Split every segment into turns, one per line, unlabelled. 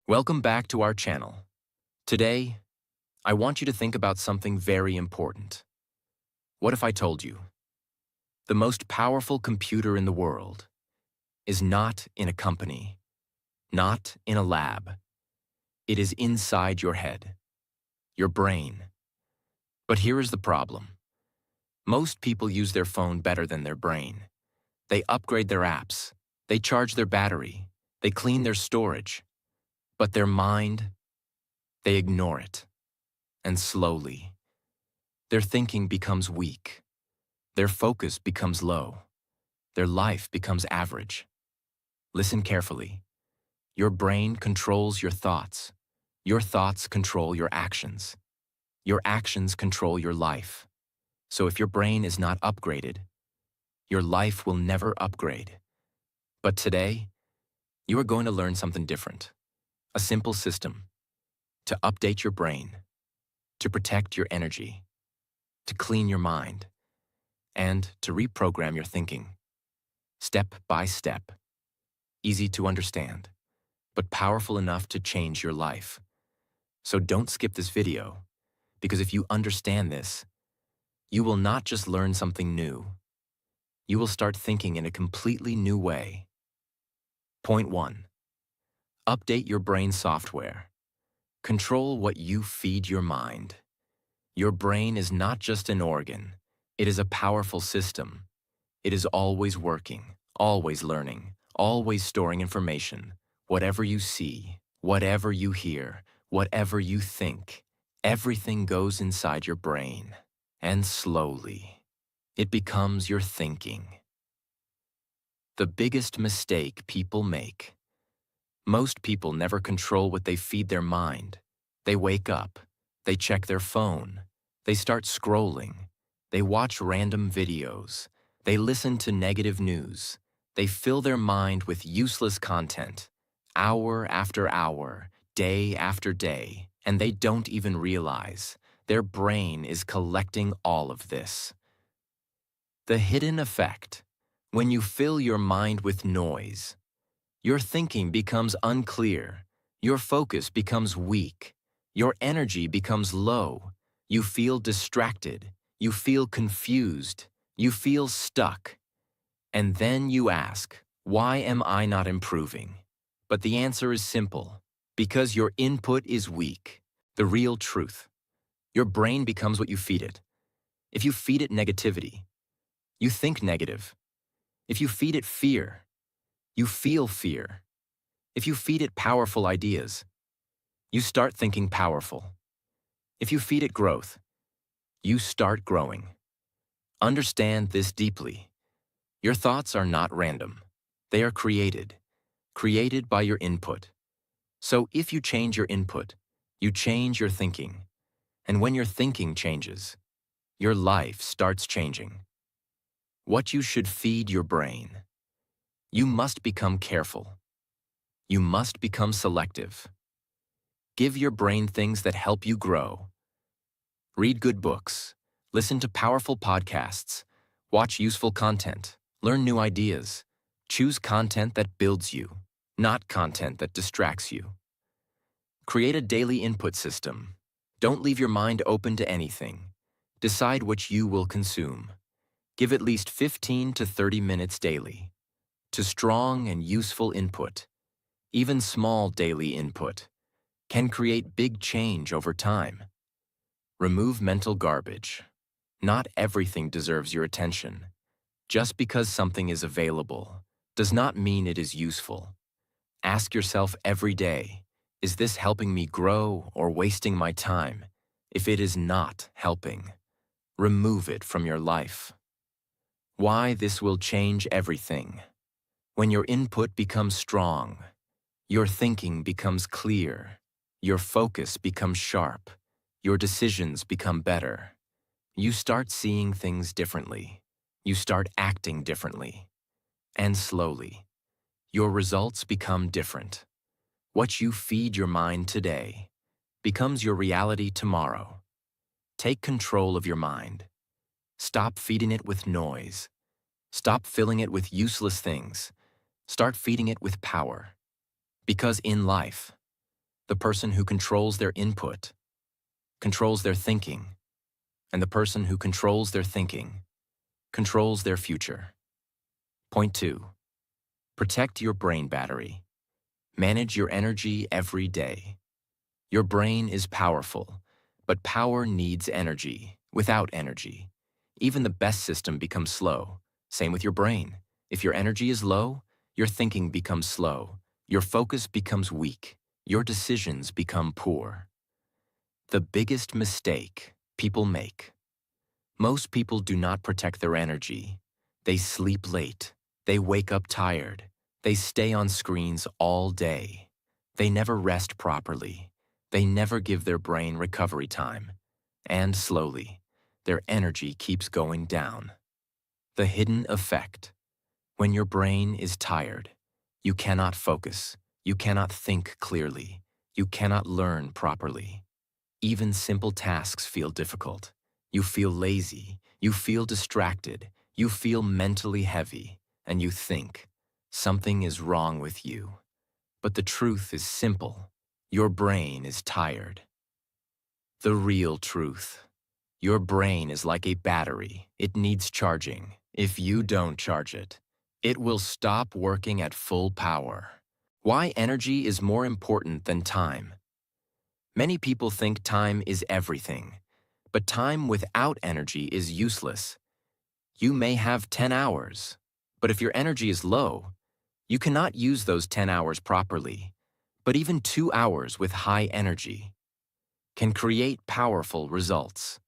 Welcome back to our channel. Today, I want you to think about something very important. What if I told you the most powerful computer in the world is not in a company, not in a lab. It is inside your head, your brain. But here is the problem. Most people use their phone better than their brain. They upgrade their apps, they charge their battery, they clean their storage. But their mind, they ignore it. And slowly, their thinking becomes weak. Their focus becomes low. Their life becomes average. Listen carefully. Your brain controls your thoughts. Your thoughts control your actions. Your actions control your life. So if your brain is not upgraded, your life will never upgrade. But today, you are going to learn something different. A simple system to update your brain, to protect your energy, to clean your mind, and to reprogram your thinking. Step by step. Easy to understand, but powerful enough to change your life. So don't skip this video, because if you understand this, you will not just learn something new. You will start thinking in a completely new way. Point 1. Update your brain software. Control what you feed your mind. Your brain is not just an organ. It is a powerful system. It is always working, always learning, always storing information. Whatever you see, whatever you hear, whatever you think, everything goes inside your brain. And slowly, it becomes your thinking. The biggest mistake people make. Most people never control what they feed their mind. They wake up, they check their phone, they start scrolling, they watch random videos, they listen to negative news, they fill their mind with useless content, hour after hour, day after day, and they don't even realize their brain is collecting all of this. The hidden effect: when you fill your mind with noise, your thinking becomes unclear, your focus becomes weak, your energy becomes low, you feel distracted, you feel confused, you feel stuck. And then you ask, why am I not improving? But the answer is simple: because your input is weak. The real truth: your brain becomes what you feed it. If you feed it negativity, you think negative. If you feed it fear, you feel fear. If you feed it powerful ideas, you start thinking powerful. If you feed it growth, you start growing. Understand this deeply. Your thoughts are not random. They are created by your input. So if you change your input, you change your thinking. And when your thinking changes, your life starts changing. What you should feed your brain. You must become careful. You must become selective. Give your brain things that help you grow. Read good books, listen to powerful podcasts, watch useful content, learn new ideas. Choose content that builds you, not content that distracts you. Create a daily input system. Don't leave your mind open to anything. Decide what you will consume. Give at least 15 to 30 minutes daily to strong and useful input. Even small daily input can create big change over time. Remove mental garbage. Not everything deserves your attention. Just because something is available does not mean it is useful. Ask yourself every day, is this helping me grow or wasting my time? If it is not helping, remove it from your life. Why this will change everything. When your input becomes strong, your thinking becomes clear, your focus becomes sharp, your decisions become better. You start seeing things differently. You start acting differently. And slowly, your results become different. What you feed your mind today becomes your reality tomorrow. Take control of your mind. Stop feeding it with noise. Stop filling it with useless things. Start feeding it with power. Because in life, The person who controls their input controls their thinking, and the person who controls their thinking controls their future. Point 2. Protect your brain battery. Manage your energy every day. Your brain is powerful, but power needs energy. Without energy, even the best system becomes slow. Same with your brain. If your energy is low, your thinking becomes slow. Your focus becomes weak. Your decisions become poor. The biggest mistake people make. Most people do not protect their energy. They sleep late. They wake up tired. They stay on screens all day. They never rest properly. They never give their brain recovery time. And slowly, their energy keeps going down. The hidden effect. When your brain is tired, you cannot focus. You cannot think clearly. You cannot learn properly. Even simple tasks feel difficult. You feel lazy. You feel distracted. You feel mentally heavy. And you think, something is wrong with you. But the truth is simple. Your brain is tired. The real truth. Your brain is like a battery. It needs charging. If you don't charge it, it will stop working at full power. Why energy is more important than time. Many people think time is everything, but time without energy is useless. You may have 10 hours, but if your energy is low, you cannot use those 10 hours properly. But even 2 hours with high energy can create powerful results.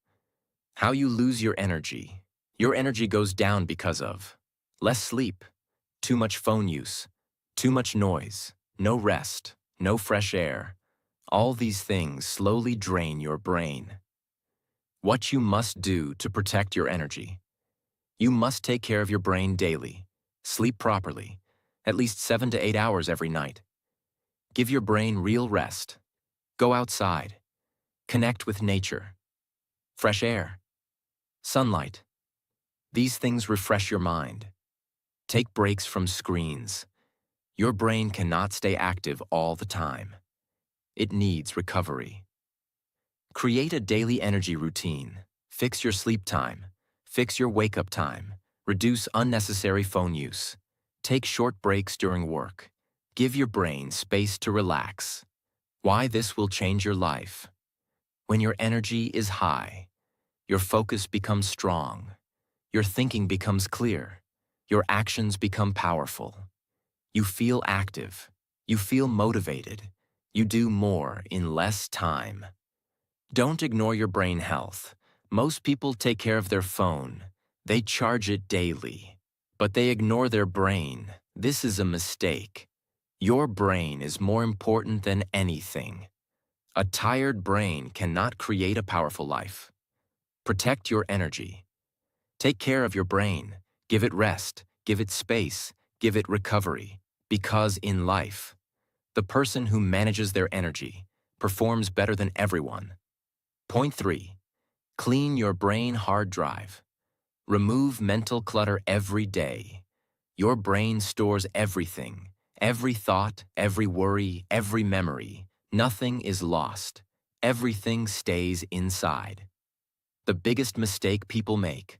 How you lose your energy. Your energy goes down because of less sleep, too much phone use, too much noise, no rest, no fresh air. All these things slowly drain your brain. What you must do to protect your energy. You must take care of your brain daily. Sleep properly, at least 7 to 8 hours every night. Give your brain real rest. Go outside. Connect with nature. Fresh air. Sunlight. These things refresh your mind. Take breaks from screens. Your brain cannot stay active all the time. It needs recovery. Create a daily energy routine. Fix your sleep time. Fix your wake-up time. Reduce unnecessary phone use. Take short breaks during work. Give your brain space to relax. Why this will change your life. When your energy is high, your focus becomes strong. Your thinking becomes clear. Your actions become powerful. You feel active. You feel motivated. You do more in less time. Don't ignore your brain health. Most people take care of their phone. They charge it daily. But they ignore their brain. This is a mistake. Your brain is more important than anything. A tired brain cannot create a powerful life. Protect your energy. Take care of your brain. Give it rest. Give it space. Give it recovery. Because in life, the person who manages their energy performs better than everyone. Point 3. Clean your brain hard drive. Remove mental clutter every day. Your brain stores everything. Every thought, every worry, every memory. Nothing is lost. Everything stays inside. The biggest mistake people make.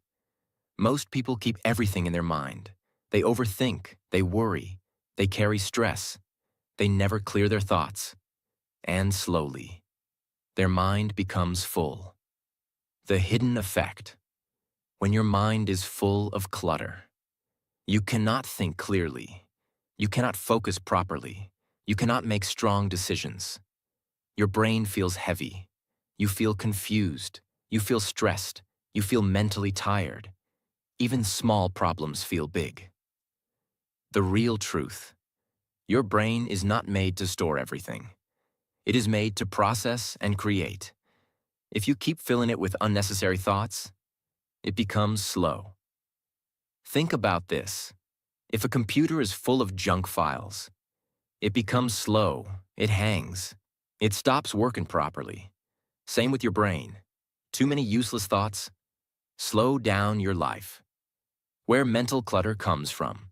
Most people keep everything in their mind. They overthink, they worry, they carry stress. They never clear their thoughts. And slowly, their mind becomes full. The hidden effect. When your mind is full of clutter, you cannot think clearly. You cannot focus properly. You cannot make strong decisions. Your brain feels heavy. You feel confused. You feel stressed. You feel mentally tired. Even small problems feel big. The real truth. Your brain is not made to store everything. It is made to process and create. If you keep filling it with unnecessary thoughts, it becomes slow. Think about this. If a computer is full of junk files, it becomes slow, it hangs, it stops working properly. Same with your brain. Too many useless thoughts? Slow down your life. Where mental clutter comes from.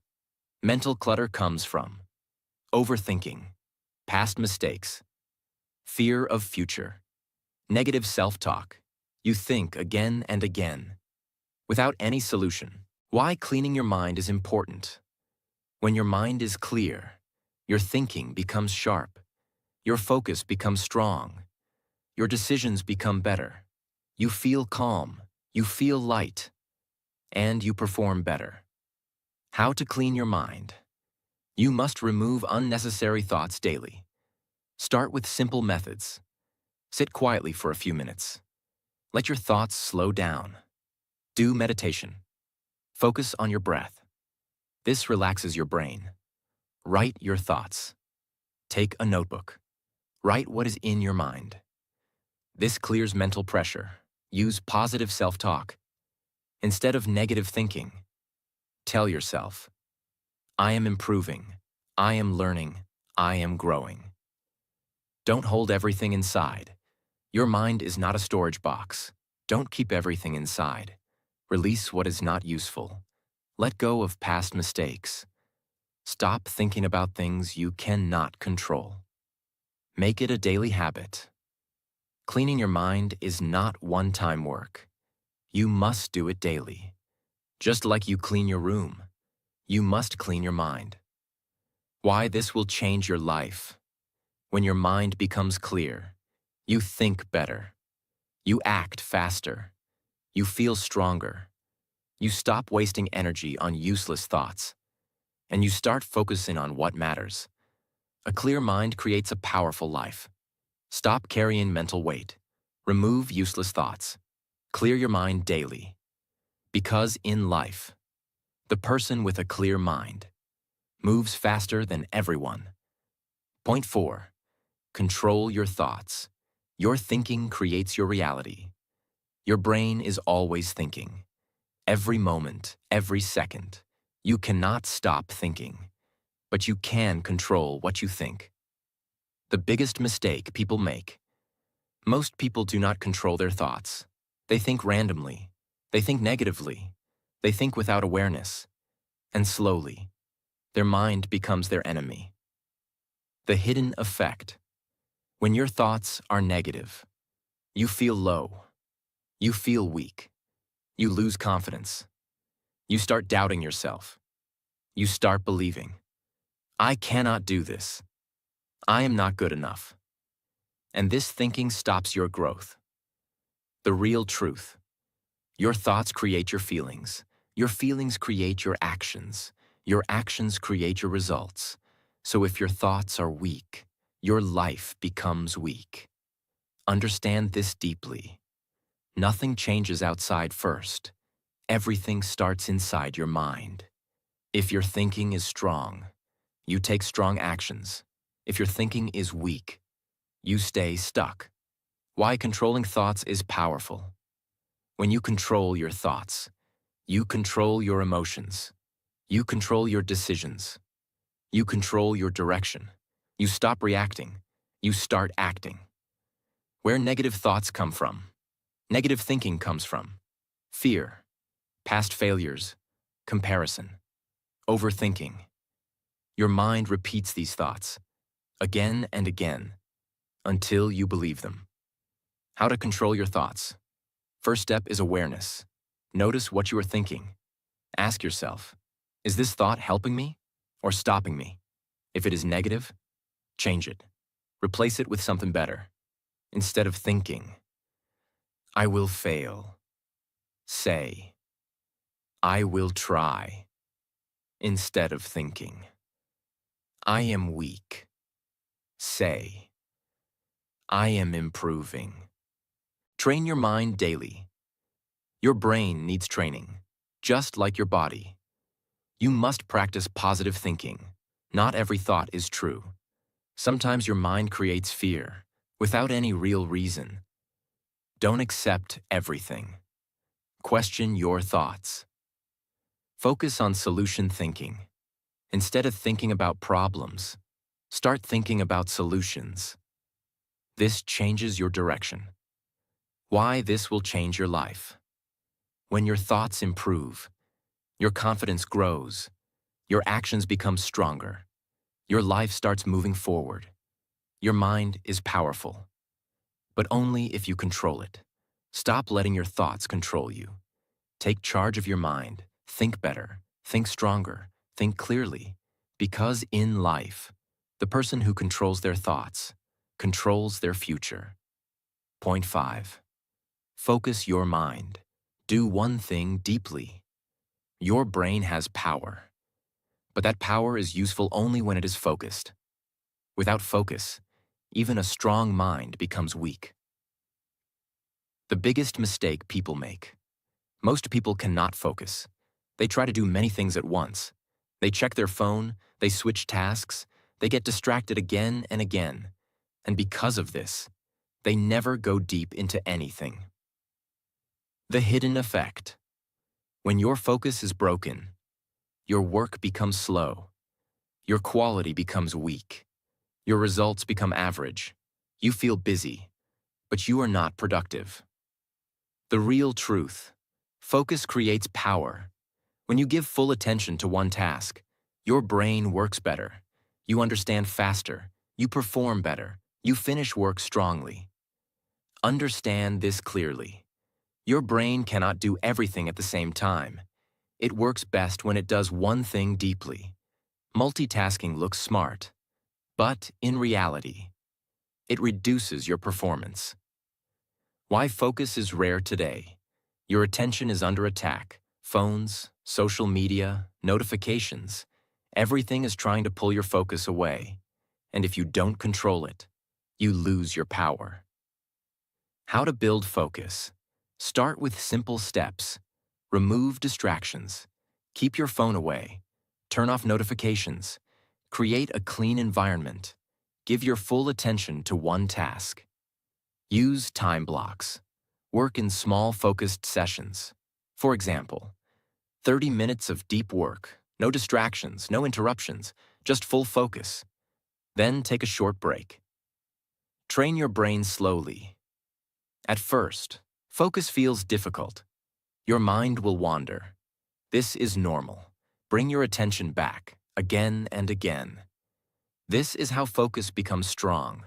Mental clutter comes from overthinking, past mistakes, Fear of future. Negative self-talk. You think again and again, without any solution. Why cleaning your mind is important. When your mind is clear, your thinking becomes sharp, your focus becomes strong, your decisions become better. You feel calm, you feel light, and you perform better. How to clean your mind. You must remove unnecessary thoughts daily. Start with simple methods. Sit quietly for a few minutes. Let your thoughts slow down. Do meditation. Focus on your breath. This relaxes your brain. Write your thoughts. Take a notebook. Write what is in your mind. This clears mental pressure. Use positive self-talk. Instead of negative thinking, tell yourself, I am improving, I am learning, I am growing. Don't hold everything inside. Your mind is not a storage box. Don't keep everything inside. Release what is not useful. Let go of past mistakes. Stop thinking about things you cannot control. Make it a daily habit. Cleaning your mind is not one-time work. You must do it daily. Just like you clean your room, you must clean your mind. Why this will change your life. When your mind becomes clear, you think better. You act faster. You feel stronger. You stop wasting energy on useless thoughts. And you start focusing on what matters. A clear mind creates a powerful life. Stop carrying mental weight. Remove useless thoughts. Clear your mind daily. Because in life, the person with a clear mind moves faster than everyone. Point 4. Control your thoughts. Your thinking creates your reality. Your brain is always thinking. Every moment, every second. You cannot stop thinking, but you can control what you think. The biggest mistake people make. Most people do not control their thoughts. They think randomly. They think negatively. They think without awareness. And slowly, their mind becomes their enemy. The hidden effect. When your thoughts are negative, you feel low. You feel weak. You lose confidence. You start doubting yourself. You start believing, I cannot do this. I am not good enough. And this thinking stops your growth. The real truth. Your thoughts create your feelings. Your feelings create your actions. Your actions create your results. So if your thoughts are weak, your life becomes weak. Understand this deeply. Nothing changes outside first. Everything starts inside your mind. If your thinking is strong, you take strong actions. If your thinking is weak, you stay stuck. Why controlling thoughts is powerful. When you control your thoughts, you control your emotions. You control your decisions. You control your direction. You stop reacting. You start acting. Where negative thoughts come from. Negative thinking comes from fear, past failures, comparison, overthinking. Your mind repeats these thoughts again and again until you believe them. How to control your thoughts. First step is awareness. Notice what you are thinking. Ask yourself, is this thought helping me or stopping me? If it is negative, change it. Replace it with something better. Instead of thinking, I will fail, say, I will try. Instead of thinking, I am weak, say, I am improving. Train your mind daily. Your brain needs training, just like your body. You must practice positive thinking. Not every thought is true. Sometimes your mind creates fear, without any real reason. Don't accept everything. Question your thoughts. Focus on solution thinking. Instead of thinking about problems, start thinking about solutions. This changes your direction. Why this will change your life. When your thoughts improve, your confidence grows, your actions become stronger, your life starts moving forward. Your mind is powerful, but only if you control it. Stop letting your thoughts control you. Take charge of your mind. Think better. Think stronger. Think clearly. Because in life, the person who controls their thoughts controls their future. Point 5. Focus your mind. Do one thing deeply. Your brain has power, but that power is useful only when it is focused. Without focus, even a strong mind becomes weak. The biggest mistake people make. Most people cannot focus. They try to do many things at once. They check their phone, they switch tasks, they get distracted again and again. And because of this, they never go deep into anything. The hidden effect. When your focus is broken, your work becomes slow. Your quality becomes weak. Your results become average. You feel busy, but you are not productive. The real truth. Focus creates power. When you give full attention to one task, your brain works better. You understand faster. You perform better. You finish work strongly. Understand this clearly. Your brain cannot do everything at the same time. It works best when it does one thing deeply. Multitasking looks smart, but in reality, it reduces your performance. Why focus is rare today. Your attention is under attack. Phones, social media, notifications. Everything is trying to pull your focus away. And if you don't control it, you lose your power. How to build focus. Start with simple steps. Remove distractions. Keep your phone away. Turn off notifications. Create a clean environment. Give your full attention to one task. Use time blocks. Work in small, focused sessions. For example, 30 minutes of deep work, no distractions, no interruptions, just full focus. Then take a short break. Train your brain slowly. At first, focus feels difficult. Your mind will wander. This is normal. Bring your attention back, again and again. This is how focus becomes strong.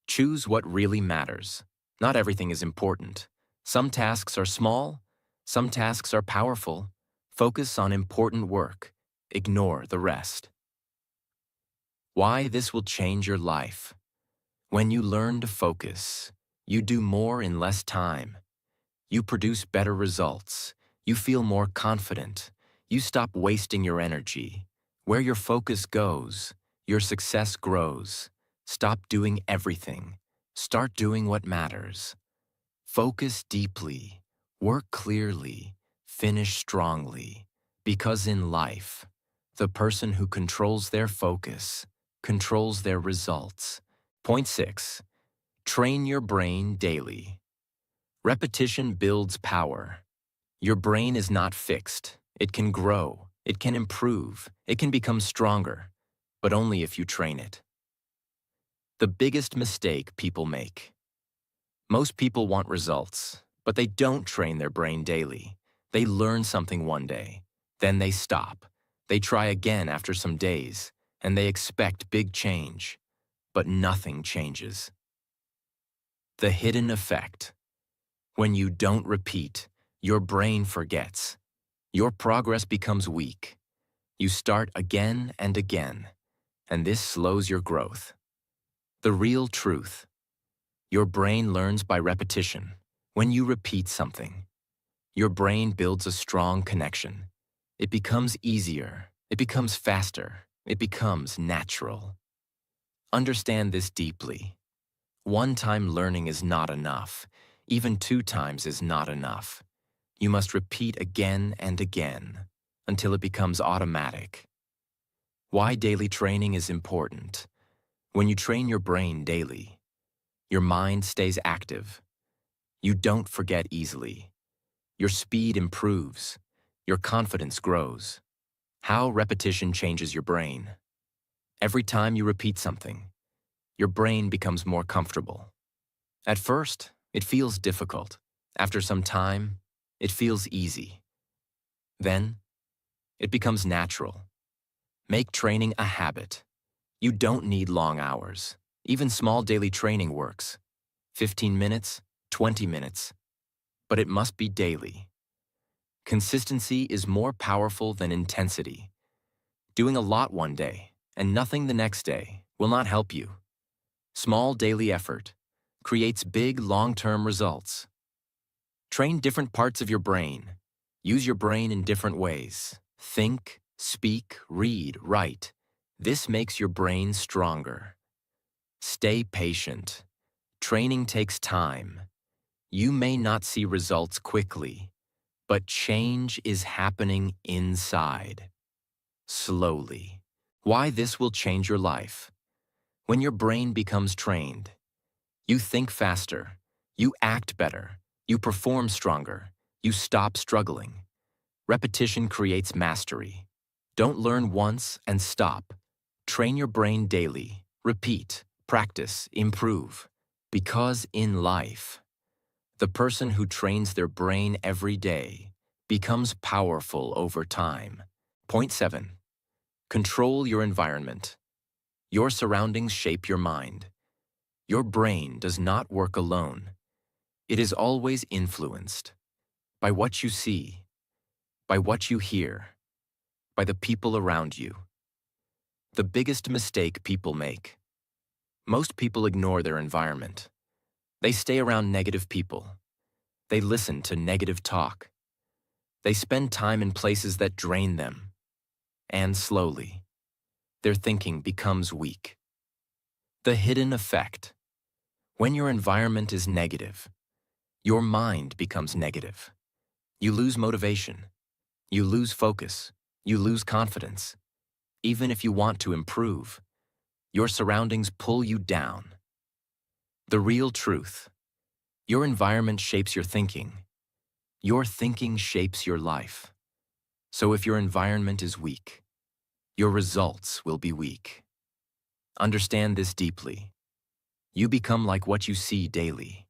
Choose what really matters. Not everything is important. Some tasks are small, some tasks are powerful. Focus on important work. Ignore the rest. Why this will change your life. When you learn to focus, you do more in less time. You produce better results. You feel more confident. You stop wasting your energy. Where your focus goes, your success grows. Stop doing everything. Start doing what matters. Focus deeply. Work clearly. Finish strongly. Because in life, the person who controls their focus controls their results. Point 6. Train your brain daily. Repetition builds power. Your brain is not fixed. It can grow. It can improve. It can become stronger, but only if you train it. The biggest mistake people make. Most people want results, but they don't train their brain daily. They learn something one day, then they stop. They try again after some days, and they expect big change, but nothing changes. The hidden effect. When you don't repeat, your brain forgets. Your progress becomes weak. You start again and again, and this slows your growth. The real truth. Your brain learns by repetition. When you repeat something, your brain builds a strong connection. It becomes easier. It becomes faster. It becomes natural. Understand this deeply. One-time learning is not enough. Even 2 times is not enough. You must repeat again and again until it becomes automatic. Why daily training is important. When you train your brain daily, your mind stays active. You don't forget easily. Your speed improves. Your confidence grows. How repetition changes your brain. Every time you repeat something, your brain becomes more comfortable. At first, it feels difficult. After some time, it feels easy. Then, it becomes natural. Make training a habit. You don't need long hours. Even small daily training works. 15 minutes, 20 minutes. But it must be daily. Consistency is more powerful than intensity. Doing a lot one day and nothing the next day will not help you. Small daily effort creates big long-term results. Train different parts of your brain. Use your brain in different ways. Think, speak, read, write. This makes your brain stronger. Stay patient. Training takes time. You may not see results quickly, but change is happening inside. Slowly. Why this will change your life? When your brain becomes trained, you think faster, you act better, you perform stronger, you stop struggling. Repetition creates mastery. Don't learn once and stop. Train your brain daily. Repeat, practice, improve. Because in life, the person who trains their brain every day becomes powerful over time. Point 7. Control your environment. Your surroundings shape your mind. Your brain does not work alone. It is always influenced by what you see, by what you hear, by the people around you. The biggest mistake people make. Most people ignore their environment. They stay around negative people. They listen to negative talk. They spend time in places that drain them. And slowly, their thinking becomes weak. The hidden effect. When your environment is negative, your mind becomes negative. You lose motivation. You lose focus. You lose confidence. Even if you want to improve, your surroundings pull you down. The real truth. Your environment shapes your thinking. Your thinking shapes your life. So if your environment is weak, your results will be weak. Understand this deeply. You become like what you see daily.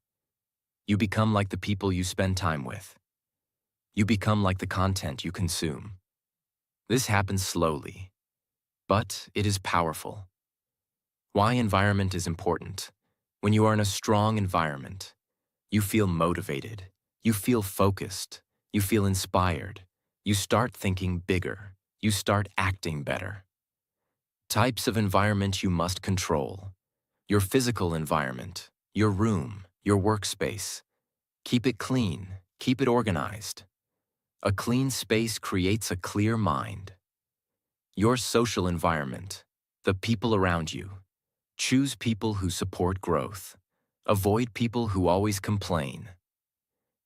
You become like the people you spend time with. You become like the content you consume. This happens slowly, but it is powerful. Why environment is important? When you are in a strong environment, you feel motivated, you feel focused, you feel inspired, you start thinking bigger, you start acting better. Types of environment you must control. Your physical environment, your room, your workspace. Keep it clean, keep it organized. A clean space creates a clear mind. Your social environment, the people around you. Choose people who support growth. Avoid people who always complain.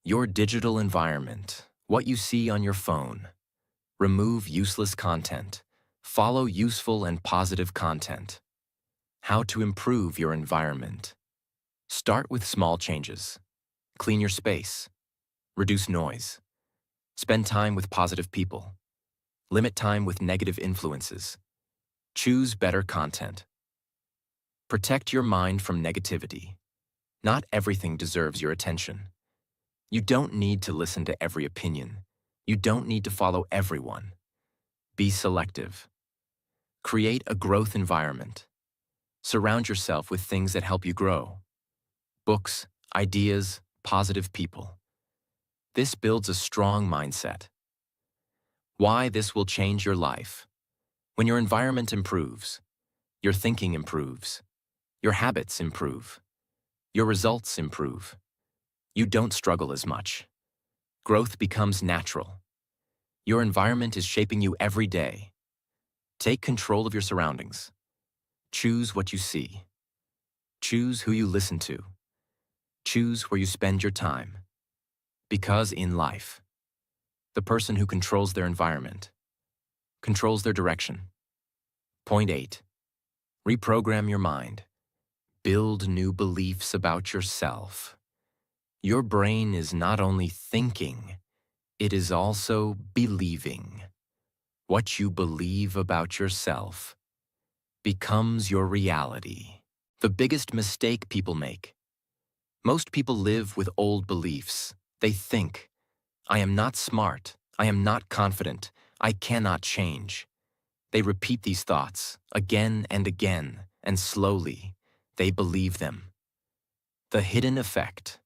Your digital environment, what you see on your phone. Remove useless content. Follow useful and positive content. How to improve your environment. Start with small changes. Clean your space. Reduce noise. Spend time with positive people. Limit time with negative influences. Choose better content. Protect your mind from negativity. Not everything deserves your attention. You don't need to listen to every opinion. You don't need to follow everyone. Be selective. Create a growth environment. Surround yourself with things that help you grow. Books, ideas, positive people. This builds a strong mindset. Why this will change your life. When your environment improves, your thinking improves, your habits improve, your results improve. You don't struggle as much. Growth becomes natural. Your environment is shaping you every day. Take control of your surroundings. Choose what you see. Choose who you listen to. Choose where you spend your time. Because in life, the person who controls their environment controls their direction. Point 8. Reprogram your mind. Build new beliefs about yourself. Your brain is not only thinking, it is also believing. What you believe about yourself becomes your reality. The biggest mistake people make. Most people live with old beliefs. They think, I am not smart, I am not confident, I cannot change. They repeat these thoughts again and again, and slowly, They believe them. The hidden effect.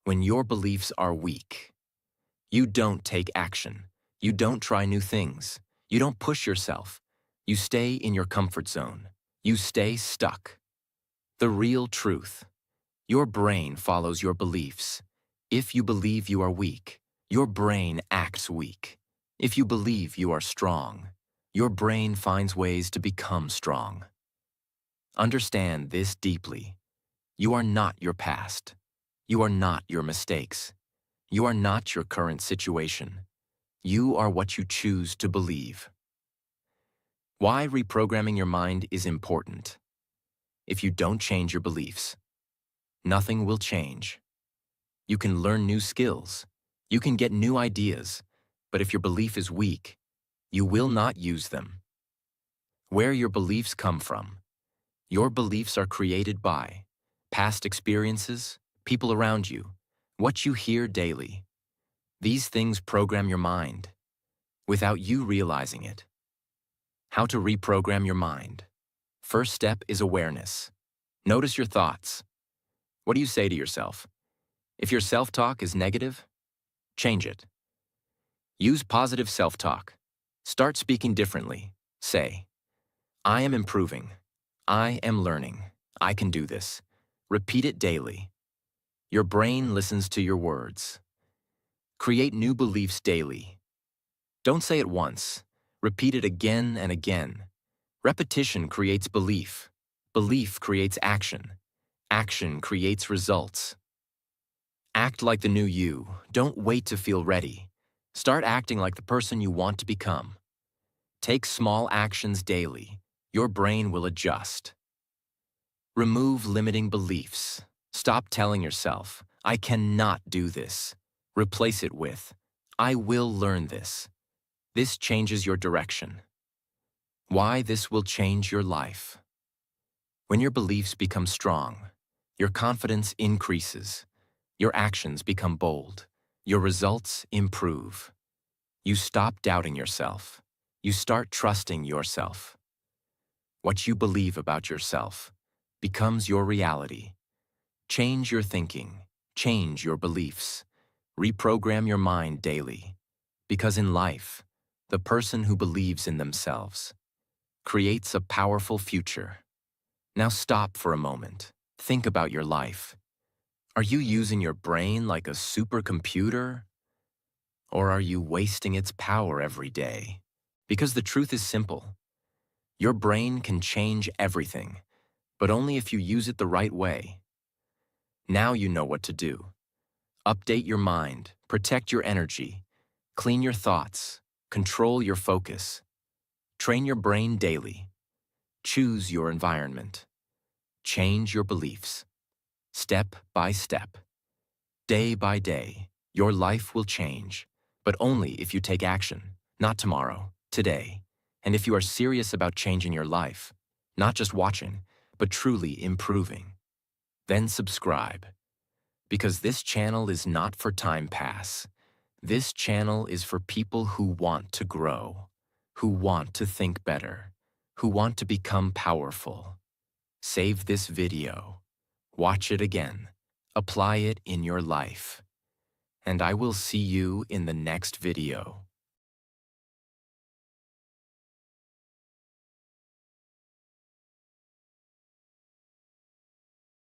When your beliefs are weak, you don't take action. You don't try new things. You don't push yourself. You stay in your comfort zone. You stay stuck. The real truth. Your brain follows your beliefs. If you believe you are weak, your brain acts weak. If you believe you are strong, your brain finds ways to become strong. Understand this deeply. You are not your past. You are not your mistakes. You are not your current situation. You are what you choose to believe. Why reprogramming your mind is important. If you don't change your beliefs, nothing will change. You can learn new skills. You can get new ideas. But if your belief is weak, you will not use them. Where your beliefs come from. Your beliefs are created by past experiences, people around you, what you hear daily. These things program your mind without you realizing it. How to reprogram your mind. First step is awareness. Notice your thoughts. What do you say to yourself? If your self-talk is negative, change it. Use positive self-talk. Start speaking differently. Say, I am improving. I am learning. I can do this. Repeat it daily. Your brain listens to your words. Create new beliefs daily. Don't say it once. Repeat it again and again. Repetition creates belief. Belief creates action. Action creates results. Act like the new you. Don't wait to feel ready. Start acting like the person you want to become. Take small actions daily. Your brain will adjust. Remove limiting beliefs. Stop telling yourself, I cannot do this. Replace it with, I will learn this. This changes your direction. Why this will change your life. When your beliefs become strong, your confidence increases. Your actions become bold. Your results improve. You stop doubting yourself. You start trusting yourself. What you believe about yourself becomes your reality. Change your thinking. Change your beliefs. Reprogram your mind daily. Because in life, the person who believes in themselves creates a powerful future. Now stop for a moment. Think about your life. Are you using your brain like a supercomputer? Or are you wasting its power every day? Because the truth is simple. Your brain can change everything, but only if you use it the right way. Now you know what to do. Update your mind, protect your energy, clean your thoughts, control your focus. Train your brain daily. Choose your environment. Change your beliefs. Step by step. Day by day, your life will change, but only if you take action, not tomorrow, today. And if you are serious about changing your life, not just watching, but truly improving. Then subscribe. Because this channel is not for time pass. This channel is for people who want to grow, who want to think better, who want to become powerful. Save this video. Watch it again. Apply it in your life. And I will see you in the next video.